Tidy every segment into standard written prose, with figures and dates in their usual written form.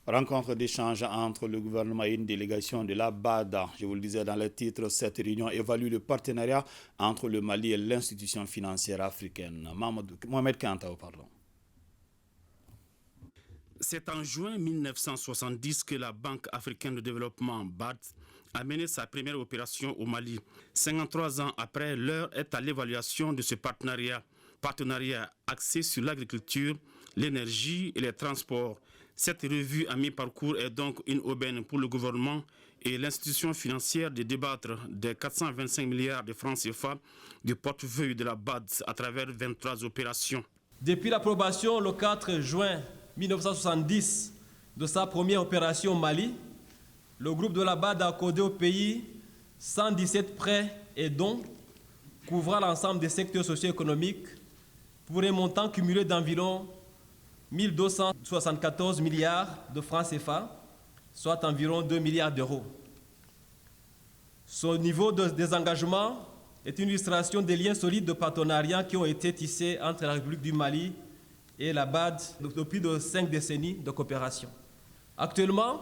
Rencontre d'échange entre le gouvernement et une délégation de la BAD. Je vous le disais dans le titre, cette réunion évalue le partenariat entre le Mali et l'institution financière africaine. Mohamed Kantao, pardon. C'est en juin 1970 que la Banque africaine de développement BAD a mené sa première opération au Mali. 53 ans après, l'heure est à l'évaluation de ce partenariat axé sur l'agriculture, l'énergie et les transports. Cette revue à mi-parcours est donc une aubaine pour le gouvernement et l'institution financière de débattre des 425 milliards de francs CFA du portefeuille de la BAD à travers 23 opérations. Depuis l'approbation le 4 juin 1970 de sa première opération au Mali, le groupe de la BAD a accordé au pays 117 prêts et dons couvrant l'ensemble des secteurs socio-économiques pour un montant cumulé d'environ 1274 milliards de francs CFA, soit environ 2 milliards d'euros. Ce niveau de désengagement est une illustration des liens solides de partenariat qui ont été tissés entre la République du Mali et la BAD depuis de 5 décennies de coopération. Actuellement,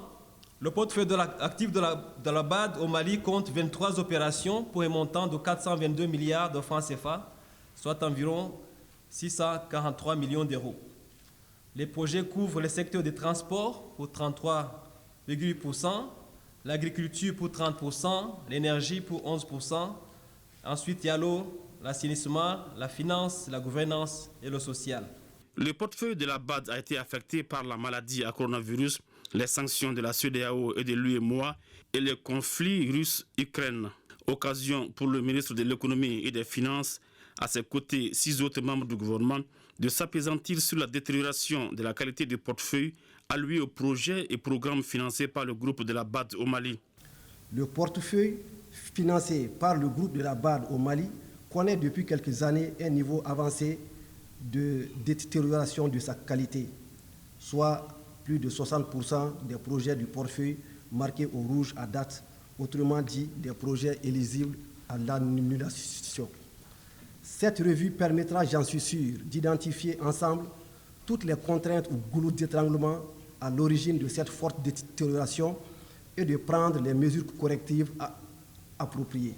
le portefeuille actif de la BAD au Mali compte 23 opérations pour un montant de 422 milliards de francs CFA, soit environ 643 millions d'euros. Les projets couvrent les secteurs des transports pour 33,8%, l'agriculture pour 30%, l'énergie pour 11%. Ensuite, il y a l'eau, l'assainissement, la finance, la gouvernance et le social. Le portefeuille de la BAD a été affecté par la maladie à coronavirus, les sanctions de la CEDEAO et de l'UEMOA et le conflit russe-Ukraine. Occasion pour le ministre de l'économie et des finances, à ses côtés 6 autres membres du gouvernement, de s'appesantir sur la détérioration de la qualité du portefeuille alloué aux projets et programmes financés par le groupe de la BAD au Mali. Le portefeuille financé par le groupe de la BAD au Mali connaît depuis quelques années un niveau avancé de détérioration de sa qualité, soit plus de 60% des projets du portefeuille marqués au rouge à date, autrement dit des projets éligibles à l'annulation. Cette revue permettra, j'en suis sûr, d'identifier ensemble toutes les contraintes ou goulots d'étranglement à l'origine de cette forte détérioration et de prendre les mesures correctives appropriées.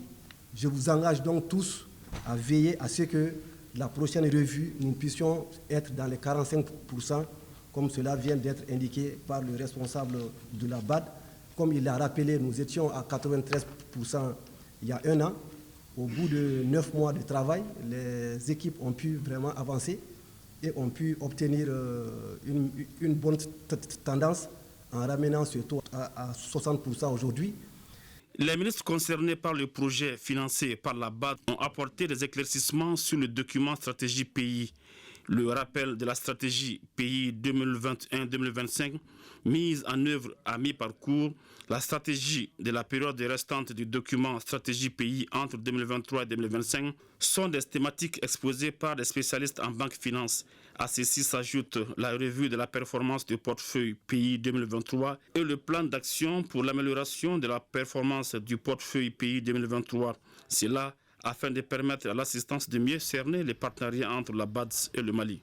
Je vous engage donc tous à veiller à ce que la prochaine revue, nous puissions être dans les 45%, comme cela vient d'être indiqué par le responsable de la BAD. Comme il l'a rappelé, nous étions à 93% il y a 1 an. Au bout de 9 mois de travail, les équipes ont pu vraiment avancer et ont pu obtenir une bonne tendance en ramenant ce taux à 60% aujourd'hui. Les ministres concernés par le projet financé par la BAD ont apporté des éclaircissements sur le document stratégie pays. Le rappel de la stratégie pays 2021-2025 mise en œuvre à mi-parcours, la stratégie de la période restante du document stratégie pays entre 2023 et 2025 sont des thématiques exposées par des spécialistes en banque finance. À ceci s'ajoute la revue de la performance du portefeuille pays 2023 et le plan d'action pour l'amélioration de la performance du portefeuille pays 2023. C'est là afin de permettre à l'assistance de mieux cerner les partenariats entre la BAD et le Mali.